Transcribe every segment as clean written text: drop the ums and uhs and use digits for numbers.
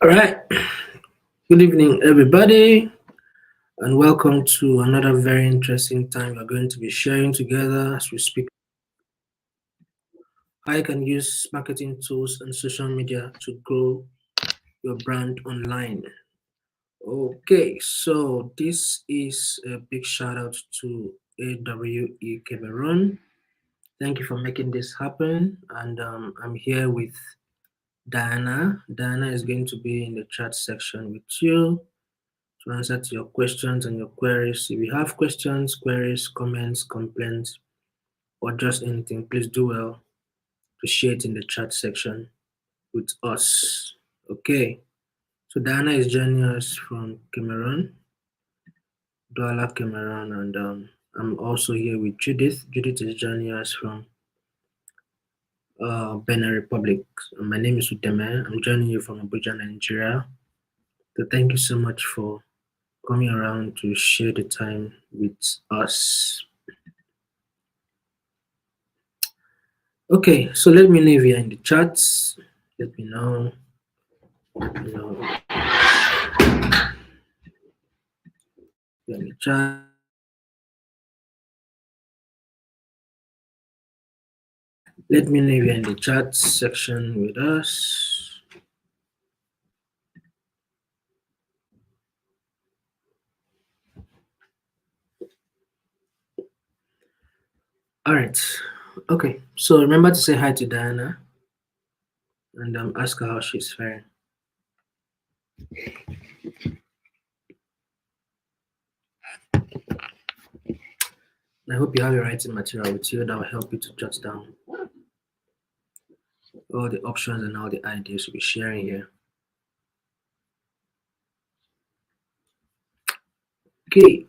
All right. Good evening, everybody, and welcome to another very interesting time we're going to be sharing together as we speak how you can use marketing tools and social media to grow your brand online. Okay, so this is a big shout out to AWE Cameroon. Thank you for making this happen, and I'm here with Diana. Diana is going to be in the chat section with you to answer to your questions and your queries. If you have questions, queries, comments, complaints, or just anything, please do well to share it in the chat section with us. Okay, so Diana is joining us from Cameroon, Douala, Cameroon, and I'm also here with Judith. Judith is joining us from Benin Republic. My name is Uteme. I'm joining you from Abuja, Nigeria. So thank you so much for coming around to share the time with us. Okay, so let me know if you're in the chats. Let me know. You know, you're in the chat. Let me know if you're in the chat section with us. All right. Okay. So remember to say hi to Diana and ask her how she's faring. I hope you have your writing material with you that will help you to jot down all the options and all the ideas we'll be sharing here. Okay.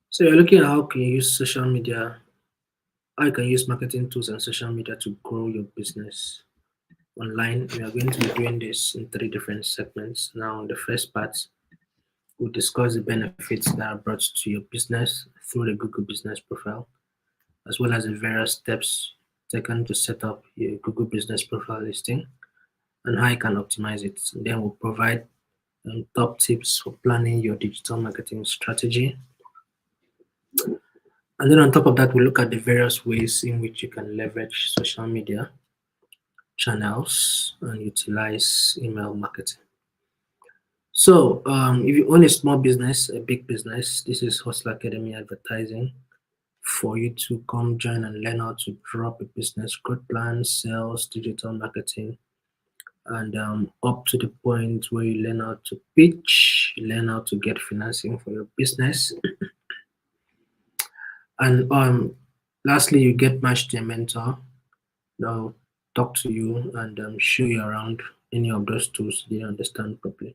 So you're looking at how can you use social media, how you can use marketing tools and social media to grow your business online. We are going to be doing this in three different segments. Now, the first part, we'll discuss the benefits that are brought to your business through the Google Business Profile, as well as the various steps taken to set up your Google Business Profile listing and how you can optimize it. And then we'll provide top tips for planning your digital marketing strategy. And then on top of that, we'll look at the various ways in which you can leverage social media channels and utilize email marketing. So, if you own a small business, a big business, this is Hustle Academy advertising for you to come join and learn how to drop a business growth plan, sales, digital marketing, and up to the point where you learn how to pitch, learn how to get financing for your business, and lastly, you get matched to a mentor. They'll talk to you and show you around any of those tools you understand properly.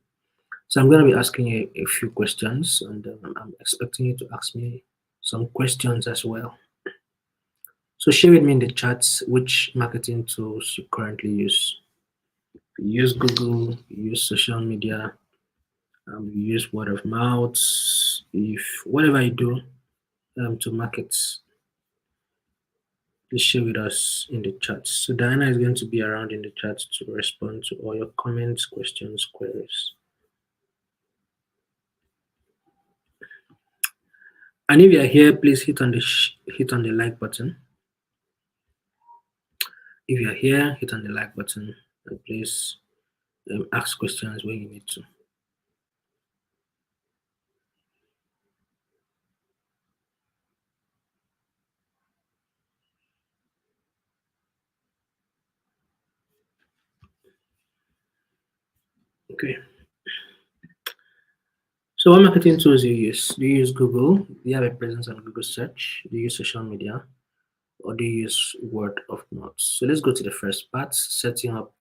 So I'm going to be asking you a few questions, and I'm expecting you to ask me some questions as well. So share with me in the chats which marketing tools you currently use. You use Google, you use social media, you use word of mouth, if whatever you do to market, please share with us in the chat. So Diana is going to be around in the chat to respond to all your comments, questions, queries. And if you are here, please hit on the like button. If you are here, hit on the like button and please ask questions when you need to. Okay. So what marketing tools do you use? Do you use Google? Do you have a presence on Google search? Do you use social media? Or do you use word of mouth? So let's go to the first part, setting up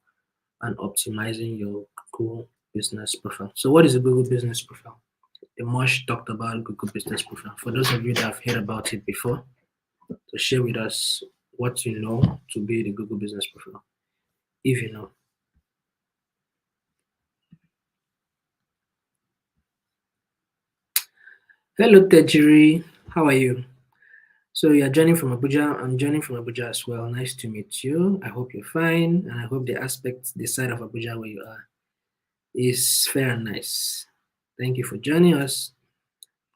and optimizing your Google business profile. So what is a Google business profile? The much talked about Google business profile. For those of you that have heard about it before, so share with us what you know to be the Google business profile, if you know. Hello, Tejiri. How are you? So you're joining from Abuja. I'm joining from Abuja as well. Nice to meet you. I hope you're fine, and I hope the side of Abuja where you are, is fair and nice. Thank you for joining us.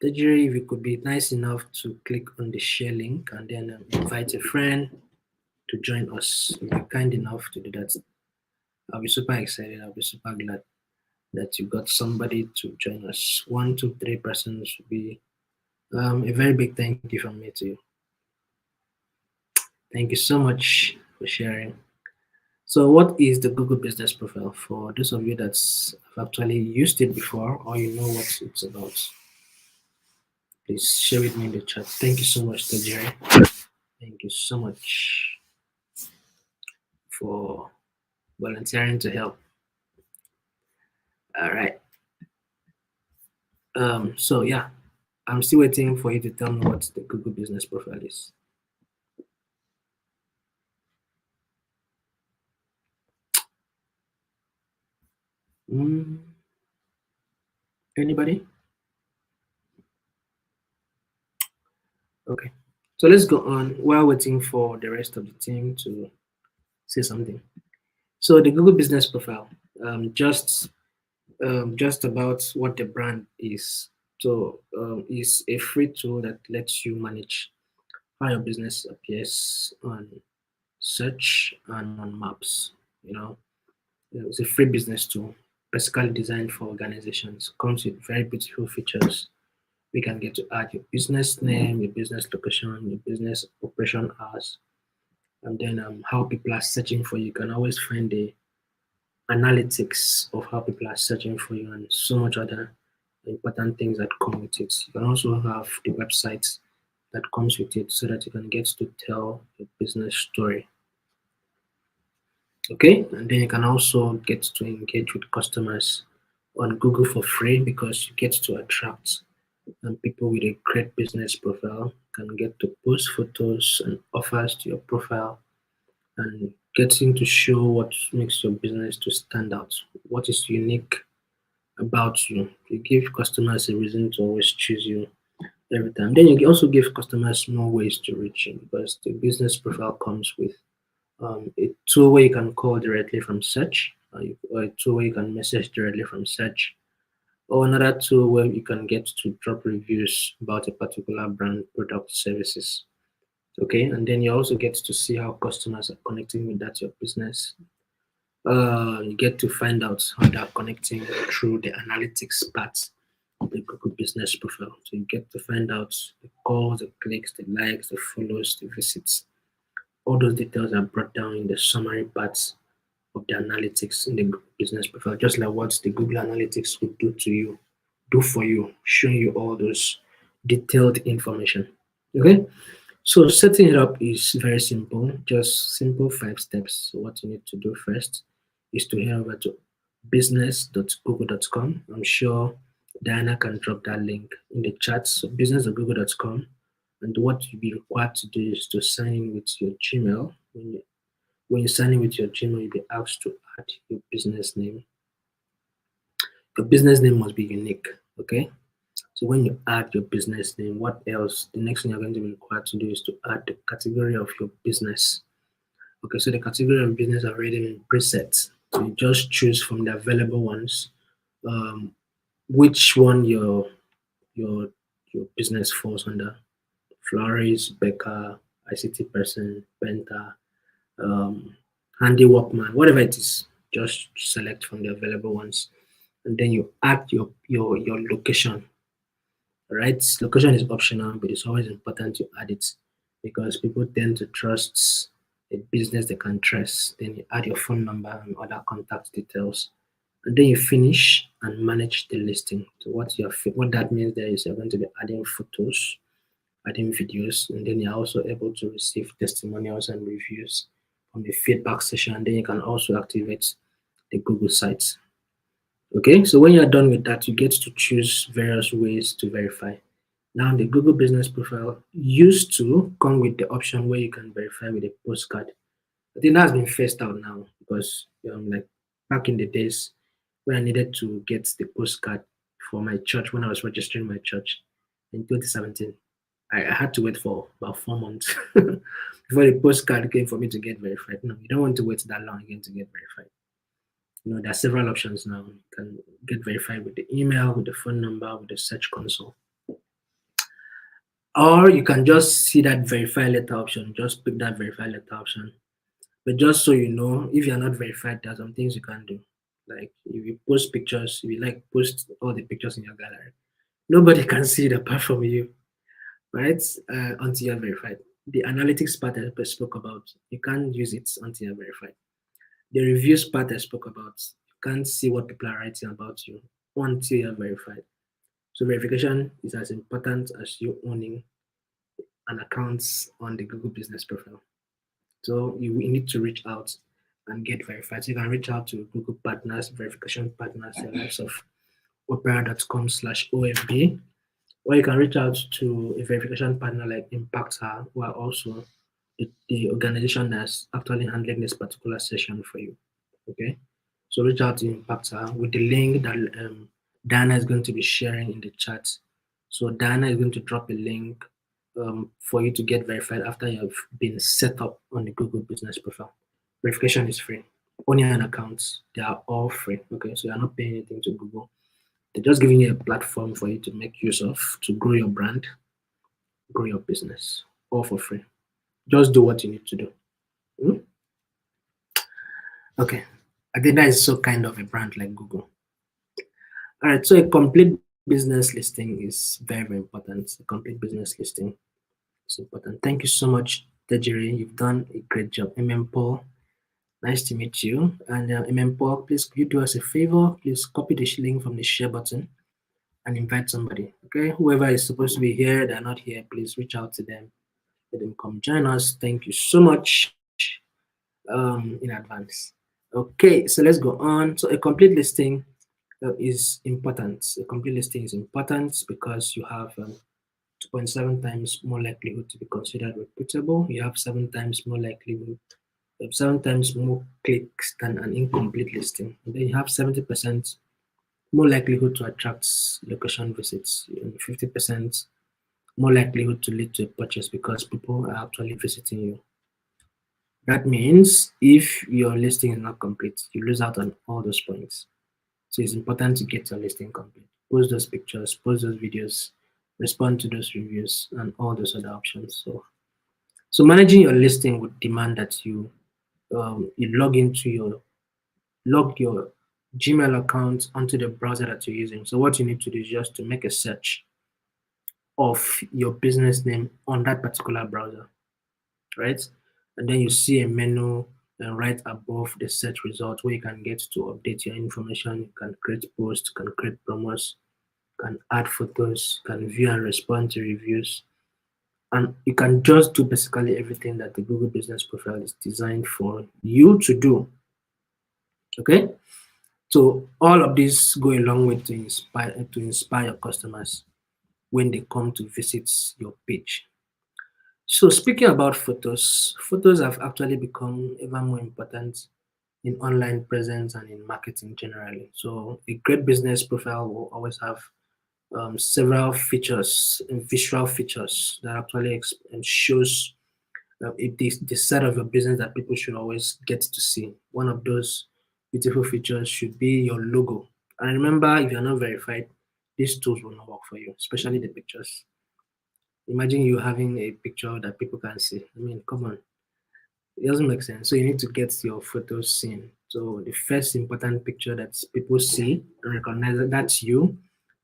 Tajiri, if you could be nice enough to click on the share link and then invite a friend to join us. If you're kind enough to do that, I'll be super excited. I'll be super glad that you got somebody to join us. One, two, three persons would be a very big thank you from me to you. Thank you so much for sharing. So, what is the Google Business Profile for those of you that's have actually used it before or you know what it's about? Please share with me in the chat. Thank you so much, Tajiri. Thank you so much for volunteering to help. All right. So yeah, I'm still waiting for you to tell me what the Google Business Profile is. Mm, anybody? Okay. So let's go on while waiting for the rest of the team to say something. So the Google Business Profile, just about what the brand is. So it's a free tool that lets you manage how your business appears on search and on maps. You know, it's a free business tool, basically designed for organizations. Comes with very beautiful features. We can get to add your business name, your business location, your business operation hours, and then how people are searching for you. You can always find the analytics of how people are searching for you and so much other important things that come with it. You can also have the website that comes with it so that you can get to tell your business story. Okay, and then you can also get to engage with customers on Google for free because you get to attract people with a great business profile can get to post photos and offers to your profile and getting to show what makes your business to stand out, what is unique about you. You give customers a reason to always choose you every time. Then you also give customers more ways to reach you because the business profile comes with a tool where you can call directly from search, or a tool where you can message directly from search, or another tool where you can get to drop reviews about a particular brand, product, services. Okay, and then you also get to see how customers are connecting with that your business. You get to find out how they're connecting through the analytics part of the Google Business Profile. So you get to find out the calls, the clicks, the likes, the follows, the visits. All those details are brought down in the summary parts of the analytics in the Google Business Profile, just like what the Google Analytics would do for you, showing you all those detailed information. Okay, so setting it up is very simple, just simple 5 steps. So what you need to do first is to head over to business.google.com. I'm sure Diana can drop that link in the chat. So business.google.com. And what you'll be required to do is to sign in with your Gmail. When you sign in with your Gmail, you'll be asked to add your business name. Your business name must be unique, okay? So when you add your business name, what else? The next thing you're going to be required to do is to add the category of your business. Okay, so the category of business are already in presets. So you just choose from the available ones um, which one your your business falls under. Florist, baker, ICT person, painter, um, handy workman, whatever it is. Just select from the available ones, and then you add your location. Right? Location is optional, but it's always important to add it because people tend to trust a business they can trust. Then you add your phone number and other contact details, and then you finish and manage the listing. So what that means there is you're going to be adding photos, adding videos, and then you're also able to receive testimonials and reviews from the feedback session. And then you can also activate the Google sites. Okay, so when you're done with that, you get to choose various ways to verify. Now, the Google Business Profile used to come with the option where you can verify with a postcard. I think that's been phased out now because, like back in the days when I needed to get the postcard for my church when I was registering my church in 2017, I had to wait for about 4 months before the postcard came for me to get verified. No, you don't want to wait that long again to get verified. There are several options now. You can get verified with the email, with the phone number, with the search console. Or you can just see that verify letter option, just pick that verify letter option. But just so you know, if you're not verified, there are some things you can do. Like if you post pictures, if you like post all the pictures in your gallery, nobody can see it apart from you, right? Until you're verified. The analytics part I spoke about, you can't use it until you're verified. The reviews part I spoke about, you can't see what people are writing about you until you're verified. So verification is as important as you owning an account on the Google Business Profile. So you need to reach out and get verified. So you can reach out to Google partners, verification partners, the likes of opera.com/OFB, or you can reach out to a verification partner like ImpactHer, who are also the organization that's actually handling this particular session for you. Okay, so reach out to ImpactHer with the link that Diana is going to be sharing in the chat. So Diana is going to drop a link for you to get verified after you have been set up on the Google Business Profile. Verification is free. Owning an account, they are all free. Okay, so you're not paying anything to Google. They're just giving you a platform for you to make use of to grow your brand, grow your business, all for free. Just do what you need to do. Hmm? Okay, I think that is so kind of a brand like Google. All right, so a complete business listing is very, very important. A complete business listing is important. Thank you so much, Tejiri. You've done a great job. Paul, nice to meet you. And Paul, please could you do us a favor? Please copy the link from the share button and invite somebody. Okay, whoever is supposed to be here, they're not here. Please reach out to them. Let them come join us. Thank you so much in advance. Okay, so let's go on. So a complete listing is important. A complete listing is important because you have 2.7 times more likelihood to be considered reputable. You have 7 times more likelihood, 7 times more clicks than an incomplete listing. And then you have 70% more likelihood to attract location visits, and 50% more likelihood to lead to a purchase because people are actually visiting you. That means if your listing is not complete, you lose out on all those points. So it's important to get your listing complete. Post those pictures, post those videos, respond to those reviews, and all those other options. So managing your listing would demand that you log your Gmail account onto the browser that you're using. So what you need to do is just to make a search of your business name on that particular browser, right? And then you see a menu right above the search result where you can get to update your information. You can create posts, can create promos, can add photos, can view and respond to reviews. And you can just do basically everything that the Google Business Profile is designed for you to do. Okay? So all of this go a long way to inspire your customers when they come to visit your page. So speaking about photos, photos have actually become ever more important in online presence and in marketing generally. So a great business profile will always have several features and visual features that actually shows the side of your business that people should always get to see. One of those beautiful features should be your logo. And remember, if you're not verified, these tools will not work for you, especially the pictures. Imagine you having a picture that people can see. I mean, come on. It doesn't make sense. So you need to get your photos seen. So the first important picture that people see and recognize that that's you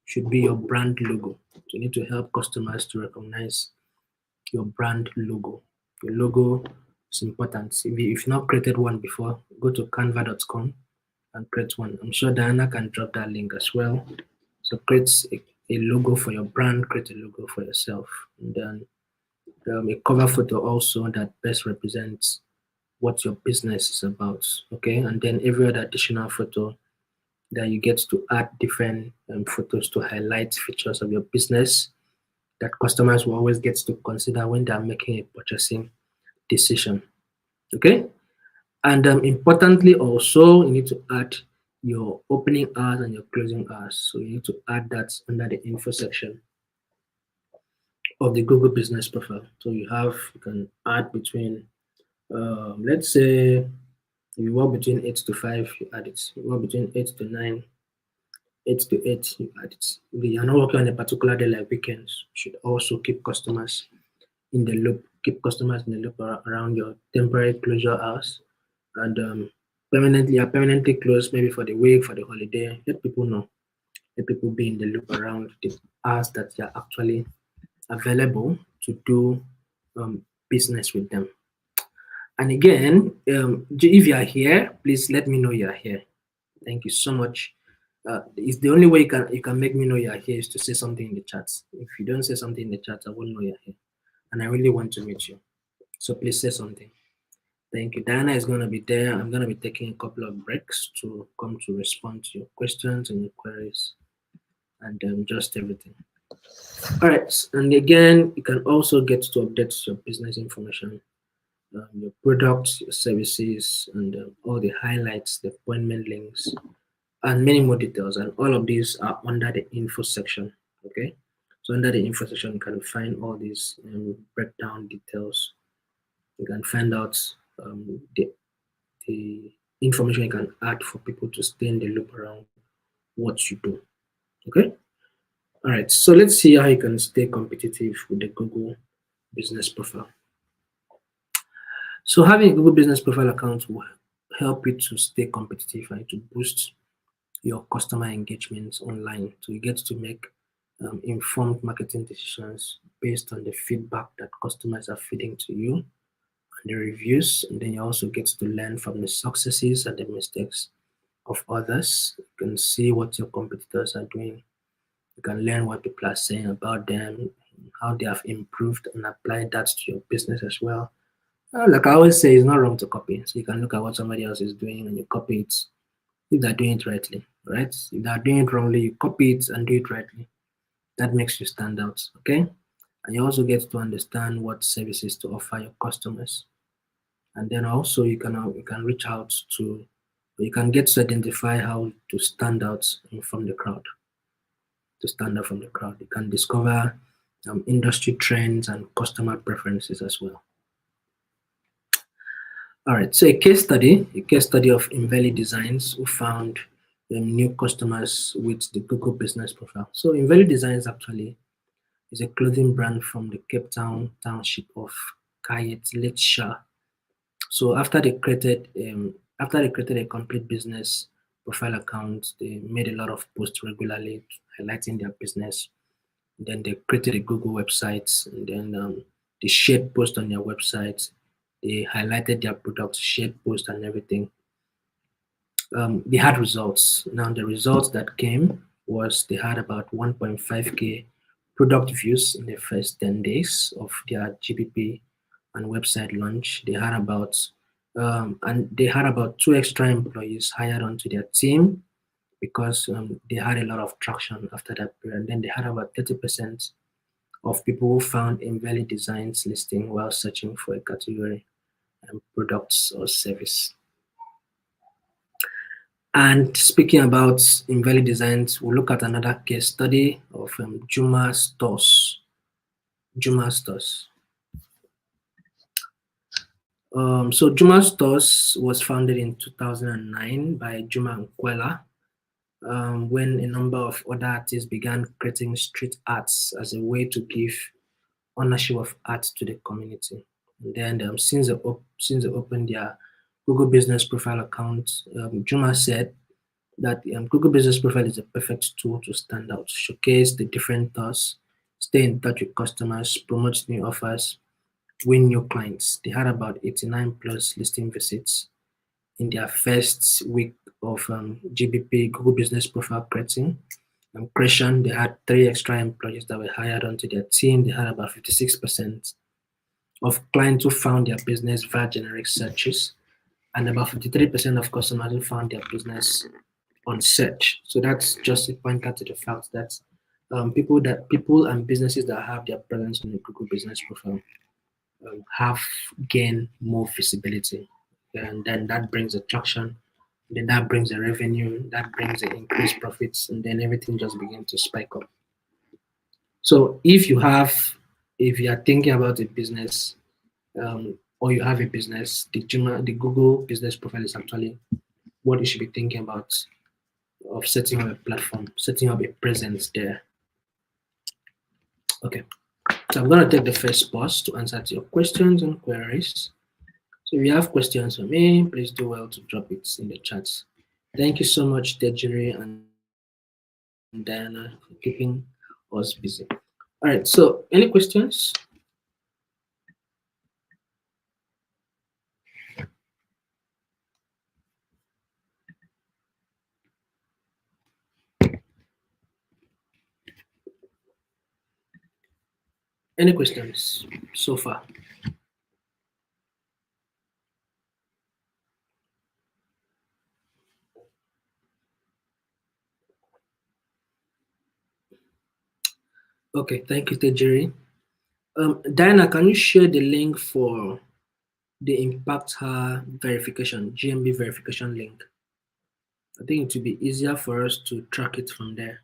should be your brand logo. So you need to help customers to recognize your brand logo. Your logo is important. If you've not created one before, go to canva.com and create one. I'm sure Diana can drop that link as well. So create a logo for your brand, create a logo for yourself, and then a cover photo also that best represents what your business is about. Okay, and then every other additional photo that you get to add different photos to highlight features of your business that customers will always get to consider when they're making a purchasing decision. Okay, and importantly also you need to add your opening hours and your closing hours. So you need to add that under the info section of the Google business profile. So you can add between, let's say, if you work between 8 to 5, you add it. You work between 8 to 9, 8 to 8, you add it. If you're not working on a particular day like weekends, you should also keep customers in the loop. Keep customers in the loop around your temporary closure hours. And permanently closed, maybe for the week, for the holiday. Let people know. Let people be in the loop around the hours that you're actually available to do business with them. And again, if you are here, please let me know you are here. Thank you so much. It's the only way you can make me know you are here is to say something in the chat. If you don't say something in the chat, I won't know you're here. And I really want to meet you. So please say something. Thank you. Diana is going to be there. I'm going to be taking a couple of breaks to come to respond to your questions and your queries and just everything. All right. And again, you can also get to update your business information, your products, your services, and all the highlights, the appointment links, and many more details. And all of these are under the info section. Okay. So under the info section, you can find all these breakdown details. You can find out the information you can add for people to stay in the loop around what you do. Okay. All right. So let's see how you can stay competitive with the Google business profile. So having a Google business profile account will help you to stay competitive and to boost your customer engagement online. So you get to make informed marketing decisions based on the feedback that customers are feeding to you and the reviews. And then you also get to learn from the successes and the mistakes of others. You can see what your competitors are doing. You can learn what people are saying about them, how they have improved and applied that to your business as well. Like I always say, it's not wrong to copy. So you can look at what somebody else is doing and you copy it if they're doing it rightly, right? If they're doing it wrongly, you copy it and do it rightly. That makes you stand out, okay? And you also get to understand what services to offer your customers. And then also you can reach out to, you can get to identify how to stand out from the crowd. To stand out from the crowd, you can discover industry trends and customer preferences as well. All right, so a case study of Inveli Designs who found new customers with the Google business profile. So Inveli Designs actually is a clothing brand from the Cape Town township of Kayet. So after they created a complete business profile account, they made a lot of posts regularly highlighting their business. Then they created a Google website, and then they shared posts on their website. They highlighted their products, shared posts and everything. They had results. Now the results that came was they had about 1.5k product views in the first 10 days of their GBP and website launch. They had about 2 extra employees hired onto their team because they had a lot of traction after that period. And then they had about 30% of people who found invalid designs listing while searching for a category products or service. And speaking about invalid designs, we'll look at another case study of Juma Stores. Juma Stores. So Juma Stores was founded in 2009 by Juma Nkwela, when a number of other artists began creating street arts as a way to give ownership of art to the community. And then since they opened their Google Business Profile account, Juma said that Google Business Profile is a perfect tool to stand out, showcase the different thoughts, stay in touch with customers, promote new offers, win new clients. They had about 89 plus listing visits in their first week of GBP Google Business Profile creation. They had 3 extra employees that were hired onto their team. They had about 56% of clients who found their business via generic searches, and about 53% of customers who found their business on search. So that's just a pointer to the fact that people and businesses that have their presence on the Google Business Profile have gained more visibility, and then that brings attraction. Then that brings the revenue, that brings the increased profits, and then everything just begins to spike up. So if you have if you are thinking about a business, or you have a business, the Google business profile is actually what you should be thinking about of setting up a platform, setting up a presence there. Okay, so I'm going to take the first pause to answer to your questions and queries. So if you have questions for me, please do well to drop it in the chats. Thank you so much, Dejiri and Diana, for keeping us busy. All right, so any questions? Any questions so far? Okay, thank you, Tejiri. Diana, can you share the link for the Impact Her verification, GMB verification link? I think it will be easier for us to track it from there.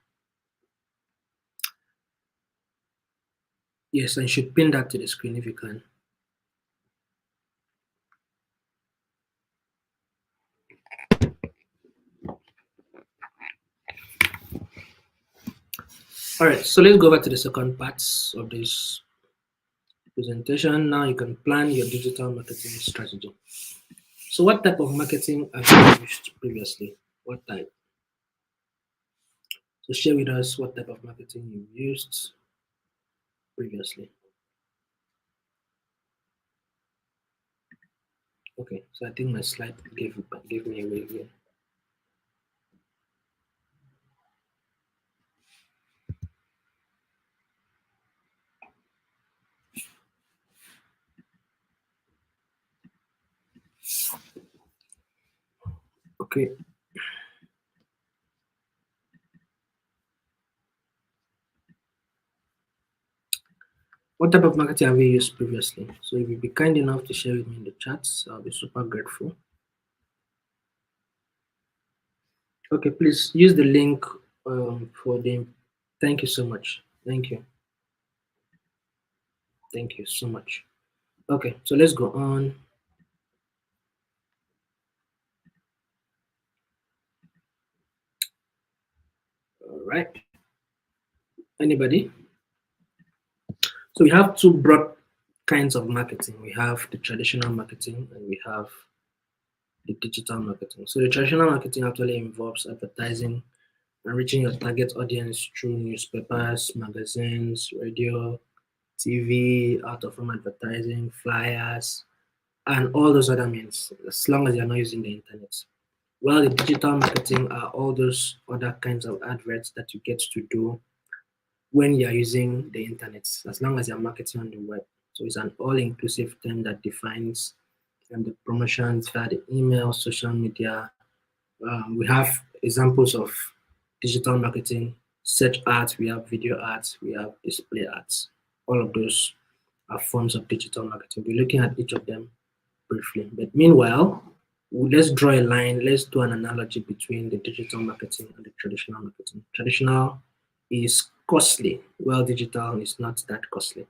Yes, and you should pin that to the screen if you can. All right, so let's go back to the second part of this presentation. Now you can plan your digital marketing strategy. So what type of marketing have you used previously? What type? So share with us what type of marketing you've used previously. Okay, so I think my slide gave me away here. Okay. What type of marketing have you used previously? So if you'd be kind enough to share with me in the chats, I'll be super grateful. Okay, please use the link for the. Thank you so much. Thank you. Thank you so much. Okay, so let's go on. All right. Anybody? So we have two broad kinds of marketing. We have the traditional marketing and we have the digital marketing. So the traditional marketing actually involves advertising and reaching your target audience through newspapers, magazines, radio, TV, out of home advertising, flyers, and all those other means, as long as you're not using the internet. Well, the digital marketing are all those other kinds of adverts that you get to do when you're using the internet, as long as you're marketing on the web. So it's an all-inclusive term that defines the promotions via the email, social media. We have examples of digital marketing, search ads, we have video ads, we have display ads. All of those are forms of digital marketing. We're looking at each of them briefly. But meanwhile, let's draw a line. Let's do an analogy between the digital marketing and the traditional marketing. Traditional is costly, while digital is not that costly,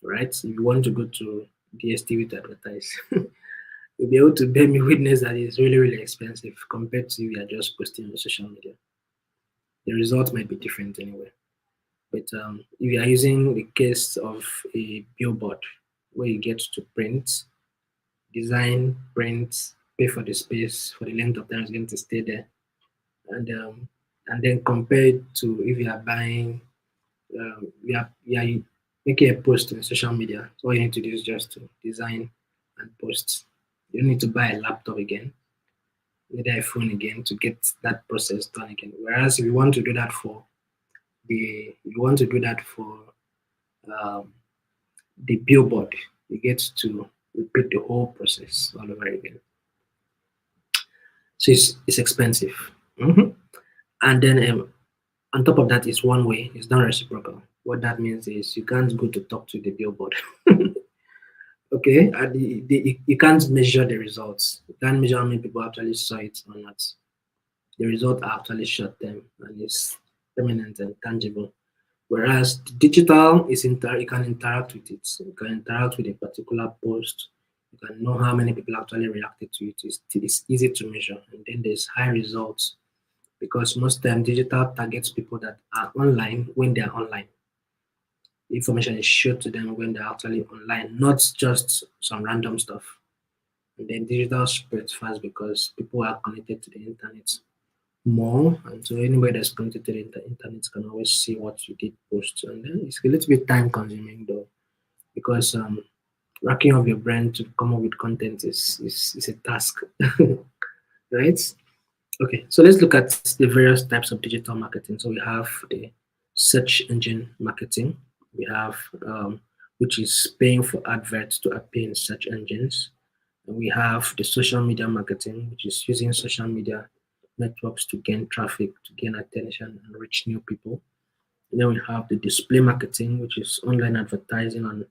right? If you want to go to DSTV to advertise, you'll be able to bear me witness that it's really, really expensive compared to if you're just posting on social media. The result might be different anyway. But if you are using the case of a billboard where you get to print, design, print, pay for the space, for the length of time it's going to stay there, and then compare it to if you are buying, you making a post on social media. So all you need to do is just to design and post. You don't need to buy a laptop again, maybe a phone again to get that process done again. Whereas if you want to do that for um, the billboard, you get to repeat the whole process all over again. So it's expensive. Mhm. And then on top of that, it's one way, it's not reciprocal. What that means is you can't go to talk to the billboard. Okay, and you can't measure the results. You can't measure how many people actually saw it or not. The results are actually short term and it's permanent and tangible. Whereas the digital is you can interact with it. You can interact with a particular post. You can know how many people actually reacted to it. It's easy to measure. And then there's high results because most time digital targets people that are online when they are online. Information is shared to them when they're actually online, not just some random stuff. And then digital spreads fast because people are connected to the internet more, and so anybody that's connected to the internet can always see what you did post. And then it's a little bit time consuming though, because racking up your brain to come up with content is a task, right? Okay, so let's look at the various types of digital marketing. So we have the search engine marketing. We have which is paying for adverts to appear in search engines. And we have the social media marketing, which is using social media networks to gain traffic, to gain attention, and reach new people. And then we have the display marketing, which is online advertising on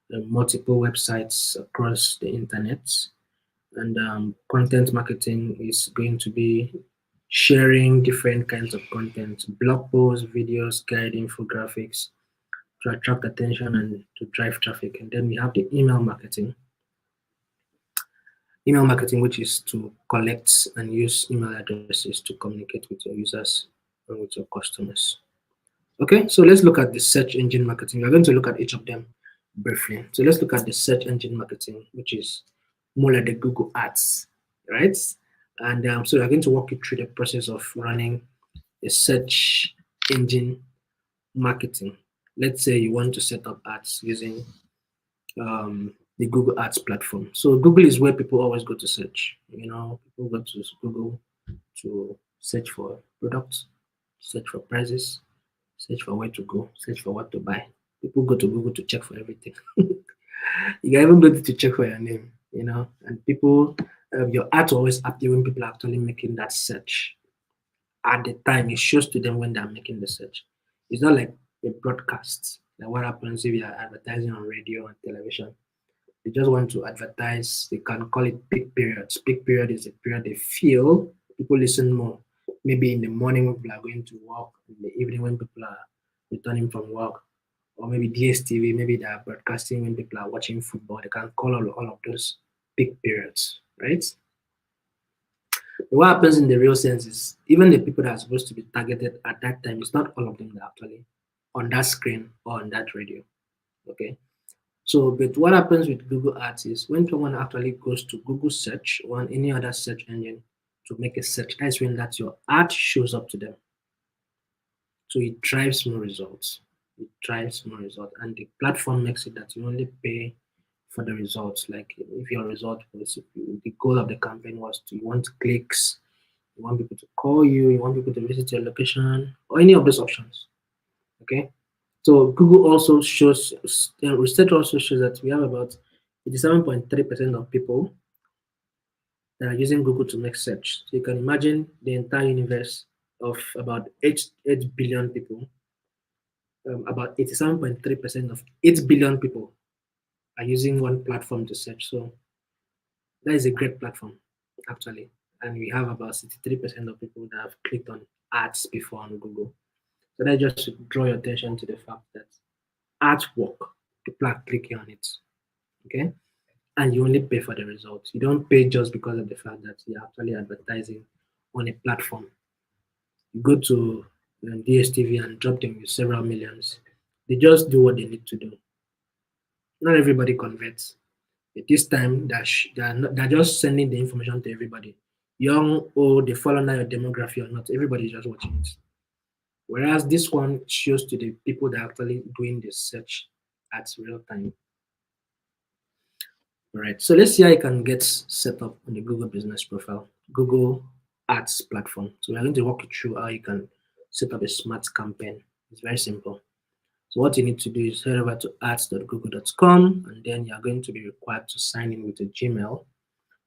multiple websites across the internet. And content marketing is going to be sharing different kinds of content, blog posts, videos, guide infographics to attract attention and to drive traffic. And then we have the email marketing, which is to collect and use email addresses to communicate with your users and with your customers. Okay, so let's look at the search engine marketing. We're going to look at each of them briefly. So let's look at the search engine marketing, which is more like the Google Ads, right? And so we're going to walk you through the process of running a search engine marketing. Let's say you want to set up ads using the Google Ads platform. So Google is where people always go to search. You know, people go to Google to search for products, search for prices, search for where to go, search for what to buy. People go to Google to check for everything. You can even go to check for your name, you know, and people, your ad always appear when people are actually making that search. At the time, it shows to them when they're making the search. It's not like a broadcast. Like what happens if you are advertising on radio and television. They just want to advertise. They can call it peak periods. Peak period is a period they feel people listen more. Maybe in the morning when people are going to work, in the evening when people are returning from work, or maybe DSTV, maybe they are broadcasting when people are watching football. They can call all of those peak periods, right? What happens in the real sense is even the people that are supposed to be targeted at that time, it's not all of them that are actually on that screen or on that radio. Okay. So, but what happens with Google Ads is when someone actually goes to Google search or any other search engine to make a search, that's when that your ad shows up to them. So it drives more results. It drives more results. And the platform makes it that you only pay for the results. Like if your result was the goal of the campaign was to you want clicks, you want people to call you, you want people to visit your location, or any of those options. Okay. So Google also shows research also shows that we have about 87.3% of people that are using Google to make search. So you can imagine the entire universe of about 8 billion people. About 87.3% of 8 billion people are using one platform to search. So that is a great platform, actually. And we have about 63% of people that have clicked on ads before on Google. So that just should draw your attention to the fact that artwork, people are clicking on it. Okay. And you only pay for the results. You don't pay just because of the fact that you're actually advertising on a platform. You go to DSTV and drop them with several millions. They just do what they need to do. Not everybody converts. At this time, they're just sending the information to everybody. Young, old, they fall under your demography or not. Everybody's just watching it. Whereas this one shows to the people that are actually doing the search at real time. All right, so let's see how you can get set up on the Google Business Profile, Google Ads platform. So we're going to walk you through how you can set up a smart campaign. It's very simple. So what you need to do is head over to ads.google.com, and then you're going to be required to sign in with a Gmail.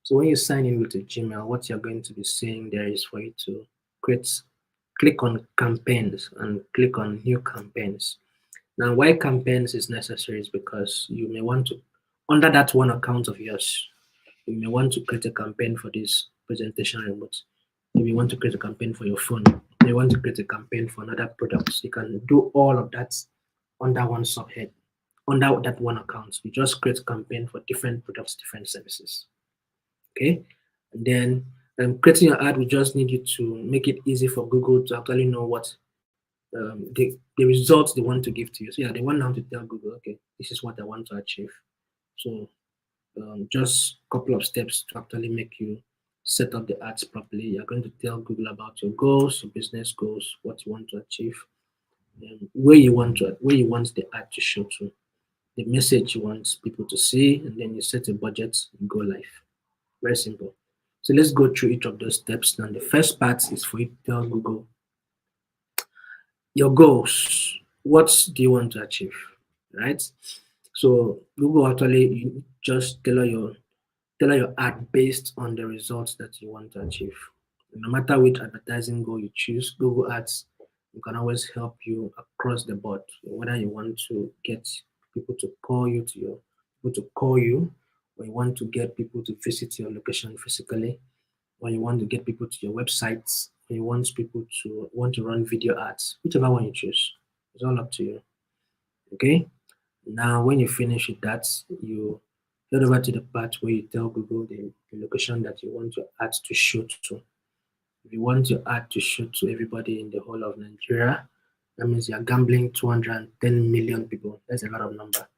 So when you sign in with a Gmail, what you're going to be seeing there is for you to click on campaigns and click on new campaigns. Now, why campaigns is necessary is because you may want to, under that one account of yours, you may want to create a campaign for this presentation remote. Maybe you want to create a campaign for your phone. You want to create a campaign for another product, so you can do all of that under one subhead, under that one account. You just create a campaign for different products, different services. Okay, and then creating your ad, we just need you to make it easy for Google to actually know what the results they want to give to you. So yeah, they want now to tell Google, okay, this is what I want to achieve. So just a couple of steps to actually make you set up the ads properly. You're going to tell Google about your goals, your business goals, what you want to achieve, where you want the ad to show to, the message you want people to see, and then you set a budget and go live. Very simple. So let's go through each of those steps. Now the first part is for you to tell Google your goals. What do you want to achieve? Right? So Google actually you just tailor your ad based on the results that you want to achieve. No matter which advertising goal you choose, Google Ads can always help you across the board. Whether you want to get people to call you people to call you, or you want to get people to visit your location physically, or you want to get people to your websites, or you want to run video ads, whichever one you choose. It's all up to you. Okay. Now, when you finish with that, you head over to the part where you tell Google the location that you want your ad to show to. If you want your ad to show to everybody in the whole of Nigeria, that means you're gambling 210 million people. That's a lot of number.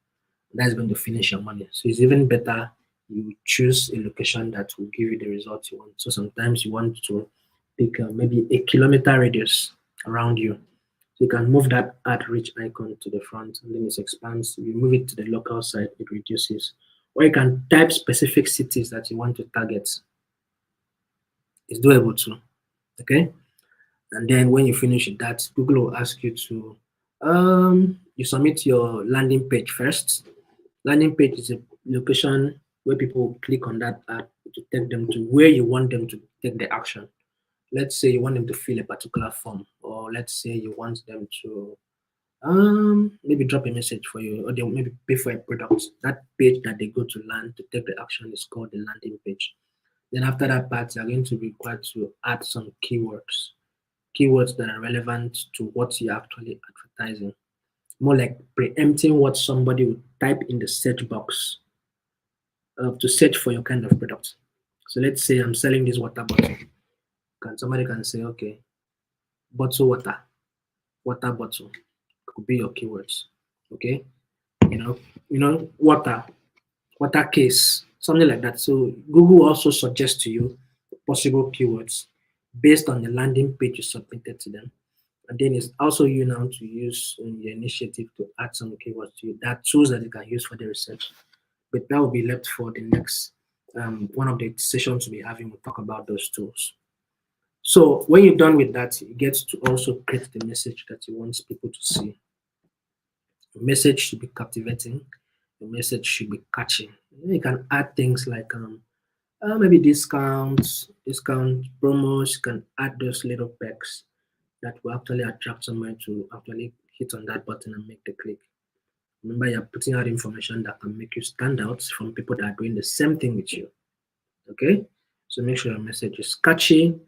That's going to finish your money. So it's even better you choose a location that will give you the results you want. So sometimes you want to pick maybe a kilometer radius around you. So you can move that ad reach icon to the front and then it expands. If you move it to the local side, it reduces. Or you can type specific cities that you want to target. It's doable too. Okay. And then when you finish with that, Google will ask you to you submit your landing page first. Landing page is a location where people will click on that ad to take them to where you want them to take the action. Let's say you want them to fill a particular form, or let's say you want them to maybe drop a message for you, or they maybe pay for a product. That page that they go to land to take the action is called the landing page. Then after that part, you're going to be required to add some keywords that are relevant to what you're actually advertising. More like preempting what somebody would type in the search box to search for your kind of product. So let's say I'm selling this water bottle. Somebody can say, okay, bottle water bottle could be your keywords. Okay, you know, water case, something like that. So Google also suggests to you possible keywords based on the landing page you submitted to them. And then it's also you now to use in your initiative to add some keywords to you. There are tools that you can use for the research, but that will be left for the next one of the sessions we'll be having. We'll talk about those tools. So when you're done with that, you get to also create the message that you want people to see. The message should be captivating. The message should be catchy. You can add things like maybe discount promos. You can add those little perks that will actually attract someone to actually hit on that button and make the click. Remember, you're putting out information that can make you stand out from people that are doing the same thing with you. Okay, so make sure your message is catchy,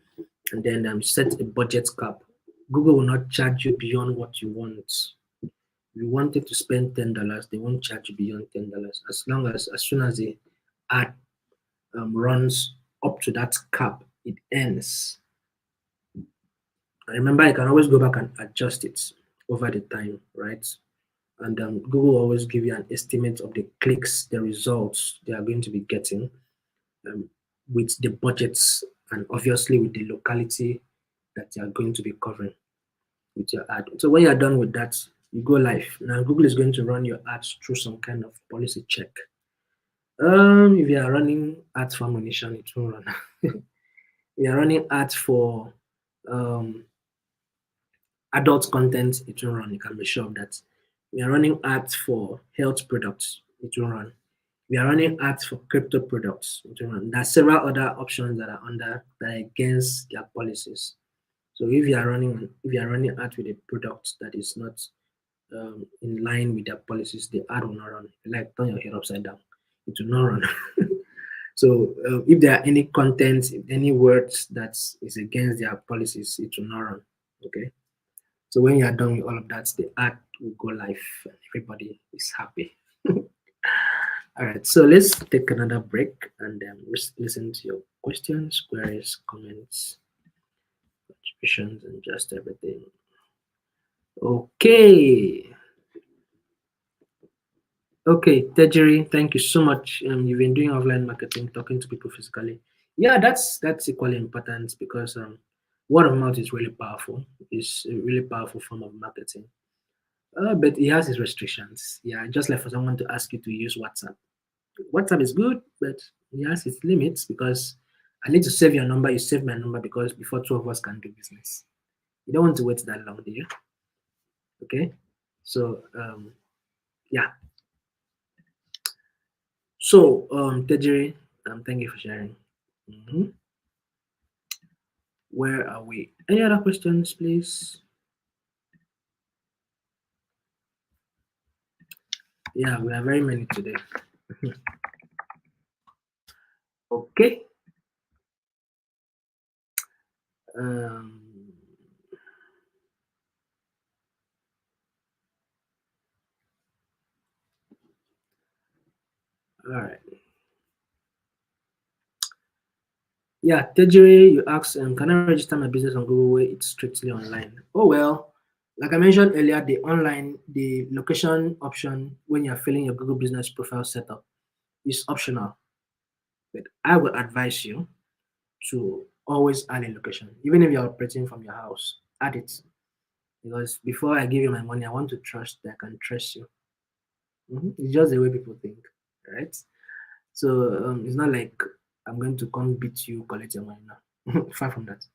and then set a budget cap. Google will not charge you beyond what you want. If you wanted to spend $10, they won't charge you beyond $10. As soon as the ad runs up to that cap, it ends. And remember, you can always go back and adjust it over the time, right? And Google will always give you an estimate of the clicks, the results they are going to be getting um, with the budgets and obviously with the locality that you are going to be covering with your ad. So when you're done with that, you go live. Now Google is going to run your ads through some kind of policy check. If you are running ads for ammunition, it won't run. If you are running ads for um, adult content, it won't run. You can be sure of that. We are running ads for health products, it will run. We are running ads for crypto products, it will run. There are several other options that are under that are against their policies. So if you are running ads with a product that is not in line with their policies, the ad will not run. Like turn your head upside down, it will not run. So if there are any content, any words that is against their policies, it will not run. Okay. So when you are done with all of that, the ad will go live and everybody is happy. All right, so let's take another break and then listen to your questions, queries, comments, contributions, and just everything. Okay. Okay, Tejiri, thank you so much. You've been doing offline marketing, talking to people physically. Yeah, that's equally important because word of mouth is really powerful. It's a really powerful form of marketing. But it has its restrictions. Yeah, just like for someone to ask you to use WhatsApp. WhatsApp is good, but it has its limits because I need to save your number. You save my number because before two of us can do business. You don't want to wait that long, do you? Okay. So yeah. So Tejiri, thank you for sharing. Mhm. Where are we? Any other questions, please? Yeah, we have very many today. Okay. Um, all right. Yeah, Tejiri, you asked, can I register my business on Google where it's strictly online? Oh, well, like I mentioned earlier, the location option when you're filling your Google business profile setup is optional. But I would advise you to always add a location, even if you're operating from your house, add it. Because before I give you my money, I want to trust that I can trust you. It's just the way people think, right? So it's not like I'm going to come beat you, collect your money now. Far from that.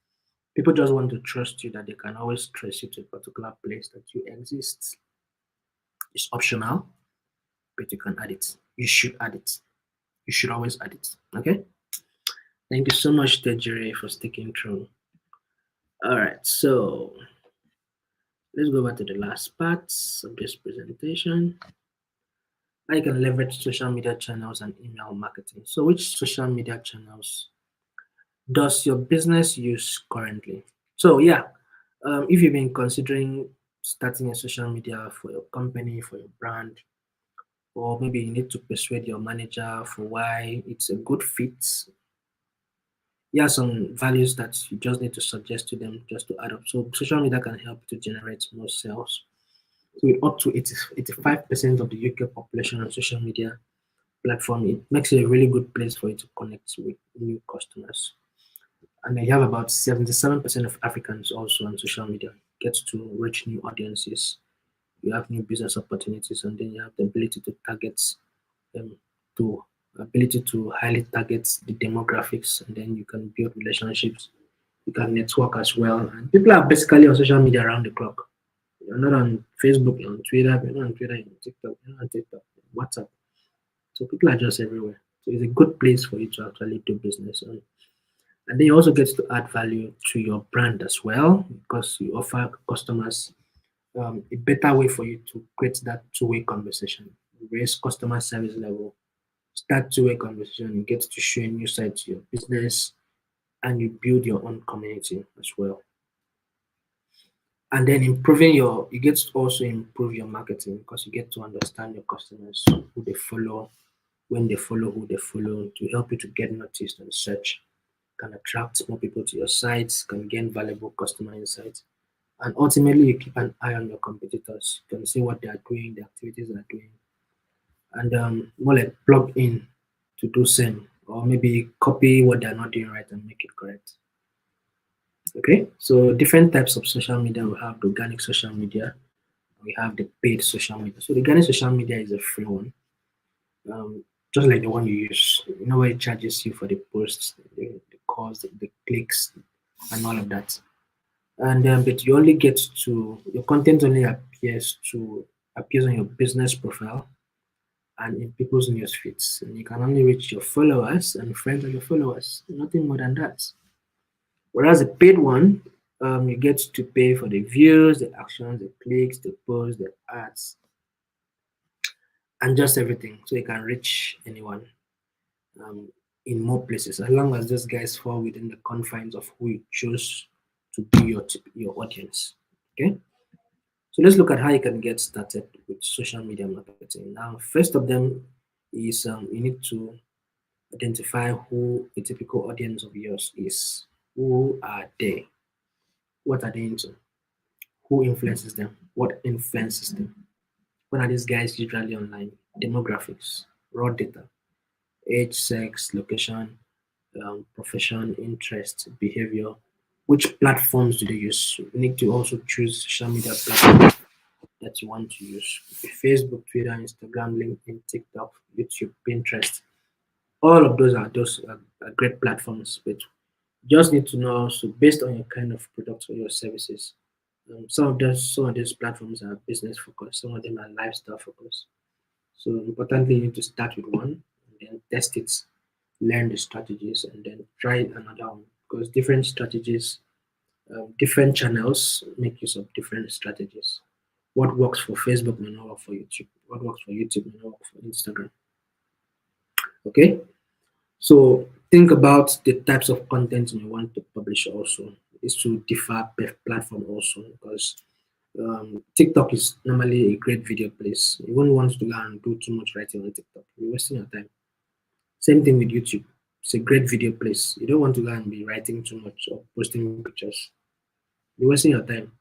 People just want to trust you that they can always trace you to a particular place that you exist. It's optional, but you can add it. You should add it. You should always add it. Okay? Thank you so much, Tejire, for sticking through. All right, so let's go back to the last part of this presentation. I can leverage social media channels and email marketing. So, which social media channels does your business use currently? So, yeah, if you've been considering starting a social media for your company, for your brand, or maybe you need to persuade your manager for why it's a good fit, here are some values that you just need to suggest to them just to add up. So, social media can help to generate more sales. So, with up to 85% of the UK population on social media platform, it makes it a really good place for you to connect with new customers. And you have about 77% of Africans also on social media get to reach new audiences. You have new business opportunities, and then you have the ability to target um, to ability to highly target the demographics, and then you can build relationships. You can network as well. And people are basically on social media around the clock. You're not on Facebook, you're on Twitter, you're not on Twitter, you're on TikTok, you're not on TikTok, WhatsApp. So people are just everywhere. So it's a good place for you to actually do business on. And then you also get to add value to your brand as well because you offer customers a better way for you to create that two-way conversation, raise customer service level, start two-way conversation, you get to show a new side to your business, and you build your own community as well. And then you get to also improve your marketing because you get to understand your customers, who they follow, when they follow, who they follow, to help you to get noticed and search, can attract more people to your sites, can gain valuable customer insights. And ultimately, you keep an eye on your competitors. You can see what they are doing, the activities they are doing, and more like plug in to do same, or maybe copy what they're not doing right and make it correct. Okay, so different types of social media. We have the organic social media, we have the paid social media. So the organic social media is a free one, just like the one you use. You know where it charges you for the posts, the calls, the clicks, and all of that. And but you only get to your content only appears on your business profile and in people's news feeds, and you can only reach your followers and friends of your followers. Nothing more than that. Whereas the paid one, you get to pay for the views, the actions, the clicks, the posts, the ads, and just everything. So you can reach anyone um, in more places, as long as those guys fall within the confines of who you choose to be your audience. Okay, so let's look at how you can get started with social media marketing. Now, first of them is you need to identify who a typical audience of yours is. Who are they? What are they into? Who influences them? What influences them? What are these guys usually online? Demographics, raw data, age, sex, location, profession, interest, behavior. Which platforms do they use? You need to also choose social media platforms that you want to use. Facebook, Twitter, Instagram, LinkedIn, TikTok, YouTube, Pinterest. All of those are great platforms, but you just need to know also based on your kind of products or your services. Some of these platforms are business focused, some of them are lifestyle focused. So importantly, you need to start with one and then test it, learn the strategies, and then try another one because different strategies, different channels make use of different strategies. What works for Facebook may not work for YouTube. What works for YouTube may not work for Instagram. Okay, so think about the types of content you want to publish also. This will differ per platform also because TikTok is normally a great video place. You won't want to go and do too much writing on TikTok. You're wasting your time. Same thing with YouTube. It's a great video place. You don't want to go and be writing too much or posting pictures. You're wasting your time.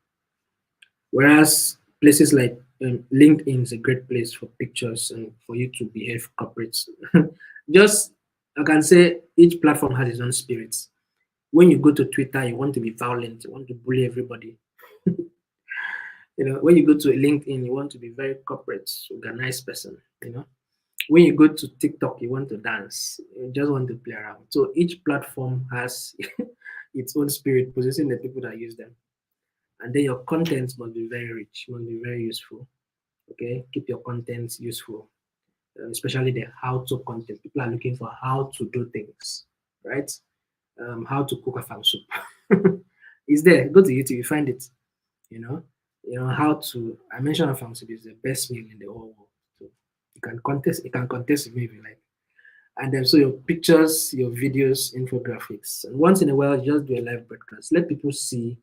Whereas places like LinkedIn is a great place for pictures and for you to behave corporate. Just I can say each platform has its own spirits. When you go to Twitter, you want to be violent, you want to bully everybody. When you go to LinkedIn, you want to be very corporate, organized person. When you go to TikTok, you want to dance, you just want to play around. So each platform has its own spirit, possessing the people that use them. And then your content must be very rich, must be very useful. Okay, keep your content useful, especially the how-to content. People are looking for how to do things, right? How to cook a farm soup. It's there. Go to YouTube, you find it. You know, how to. I mentioned a farm soup is the best meal in the whole world. So you can contest. You can contest with me if you like. And then so your pictures, your videos, infographics, and once in a while, just do a live broadcast. Let people see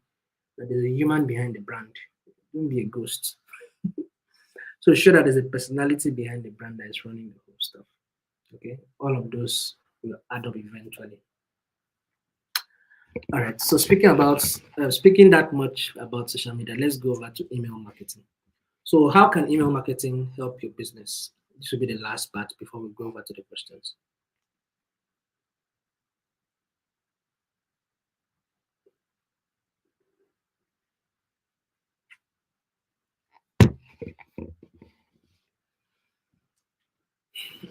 that there's a human behind the brand. Don't be a ghost. So show that there's a personality behind the brand that is running the whole stuff. Okay, all of those will add up eventually. All right. So speaking that much about social media, let's go over to email marketing. So how can email marketing help your business? This will be the last part before we go over to the questions.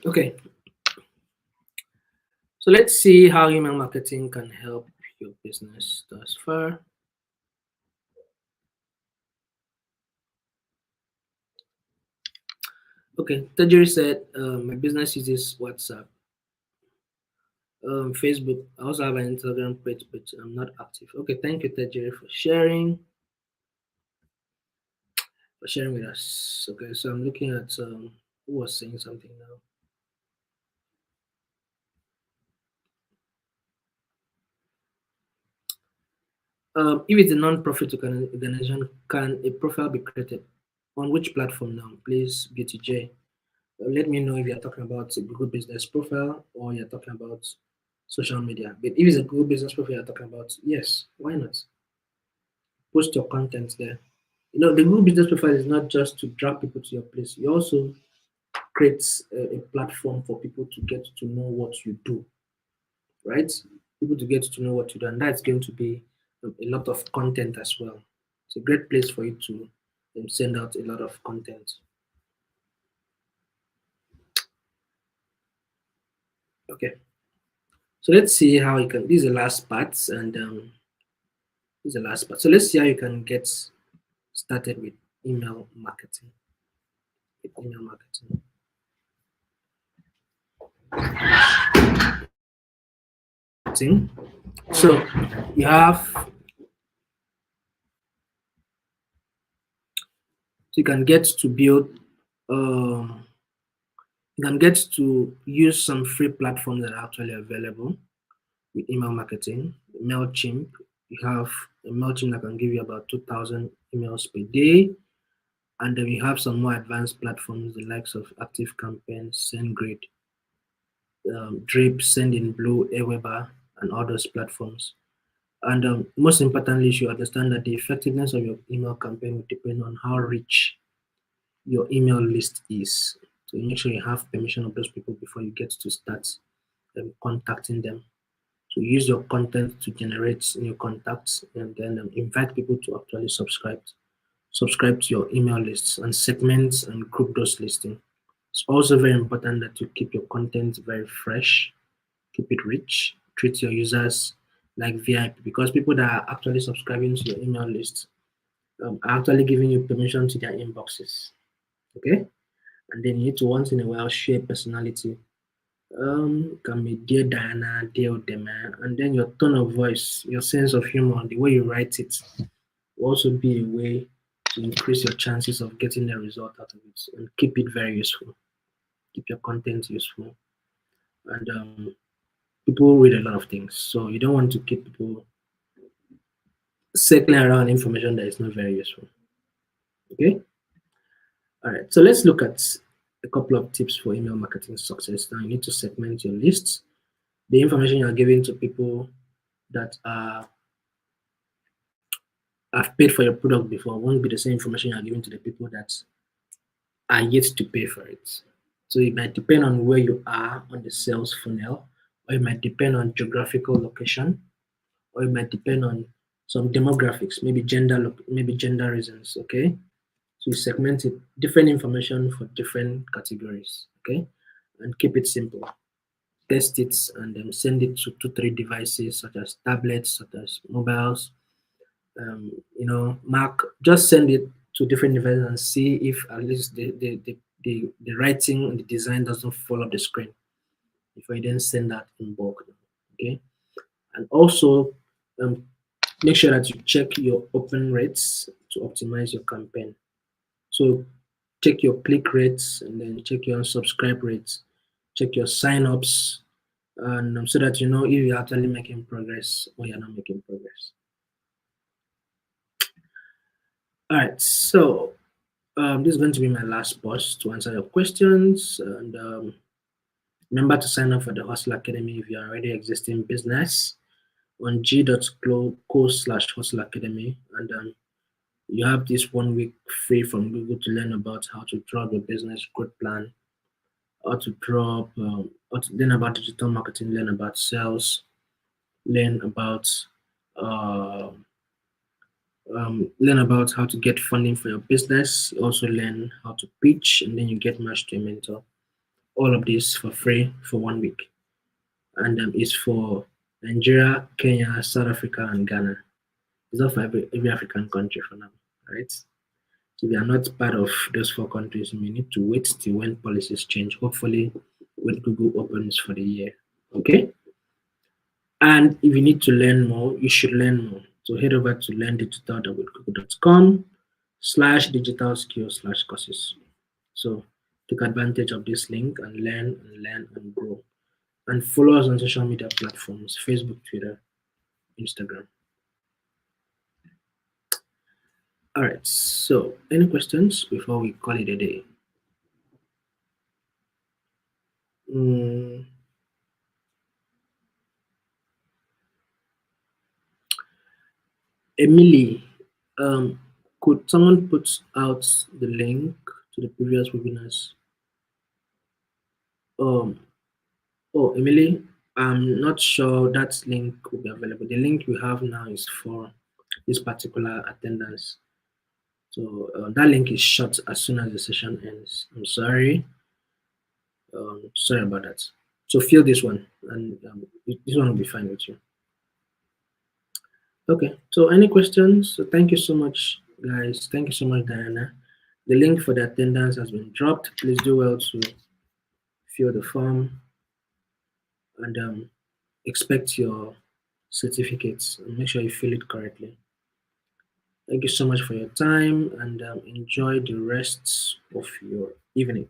Okay. So let's see how email marketing can help your business thus far. Okay, Tajiri said, my business uses WhatsApp, Facebook. I also have an Instagram page, but I'm not active. Okay, thank you, Tajiri, for sharing with us. Okay, so I'm looking at who was saying something now. If it's a non-profit organization, can a profile be created? On which platform now? Please, Beauty J. Let me know if you're talking about a Google Business profile or you're talking about social media. But if it's a Google Business profile you're talking about, yes, why not? Post your content there. The Google Business profile is not just to drag people to your place. You also create a platform for people to get to know what you do, right? People to get to know what you do, and that's going to be a lot of content as well. It's a great place for you to send out a lot of content. Okay, so let's see how you can. This is the last part, and this is the last part. So let's see how you can get started with email marketing. With email marketing. So you have, you can get to build. You can get to use some free platforms that are actually available with email marketing. MailChimp, you have a MailChimp that can give you about 2,000 emails per day. And then we have some more advanced platforms, the likes of ActiveCampaign, SendGrid, Drip, Sendinblue, Aweber, and all those platforms. And most importantly, you should understand that the effectiveness of your email campaign will depend on how rich your email list is. So make sure you have permission of those people before you get to start contacting them. So use your content to generate new contacts and then invite people to actually subscribe to your email lists and segment and group those listings. It's also very important that you keep your content very fresh, keep it rich, treat your users like VIP because people that are actually subscribing to your email list are actually giving you permission to their inboxes. Okay? And then you need to once in a while share personality. Can be dear Diana, dear Dema, and then your tone of voice, your sense of humor, the way you write it will also be a way to increase your chances of getting the result out of it and keep it very useful. Keep your content useful. And people read a lot of things, so you don't want to keep people circling around information that is not very useful. Okay. All right. So let's look at a couple of tips for email marketing success. Now you need to segment your lists. The information you are giving to people that have paid for your product before won't be the same information you are giving to the people that are yet to pay for it. So it might depend on where you are on the sales funnel, or it might depend on geographical location, or it might depend on some demographics, maybe gender reasons. Okay, so you segment it different information for different categories. Okay, and keep it simple. Test it and then send it to 2, 3 devices such as tablets, such as mobiles. Mark, just send it to different devices and see if at least the writing and the design doesn't fall off the screen before you then send that in bulk. Okay, and also um, make sure that you check your open rates to optimize your campaign. So check your click rates and then check your subscribe rates, check your sign-ups, and so that you know if you're actually making progress or you're not making progress. All right, so this is going to be my last post to answer your questions. And remember to sign up for the Hustle Academy if you're already existing business on g.co/Hustle Academy. And you have this 1 week free from Google to learn about how to draw your business growth plan, how to learn about digital marketing, learn about sales, learn about uh, learn about how to get funding for your business, also learn how to pitch, and then you get matched to a mentor. All of this for free for 1 week. And it's for Nigeria, Kenya, South Africa, and Ghana. It's not for every African country for now, right? So if you are not part of those 4 countries, you may need to wait till when policies change, hopefully when Google opens for the year. Okay? And if you need to learn more, you should learn more. So head over to learndigital.google.com/digital skills/courses. So take advantage of this link and learn and grow. And follow us on social media platforms, Facebook, Twitter, Instagram. All right. So any questions before we call it a day? Mm, Emily, um, could someone put out the link to the previous webinars? Um, Oh, Emily, I'm not sure that link will be available. The link we have now is for this particular attendance. So that link is shut as soon as the session ends. I'm sorry. Sorry about that. So fill this one, and this one will be fine with you. Okay. So any questions? So thank you so much, guys. Thank you so much, Diana. The link for the attendance has been dropped. Please do well to fill the form and expect your certificates and make sure you fill it correctly. Thank you so much for your time and enjoy the rest of your evening.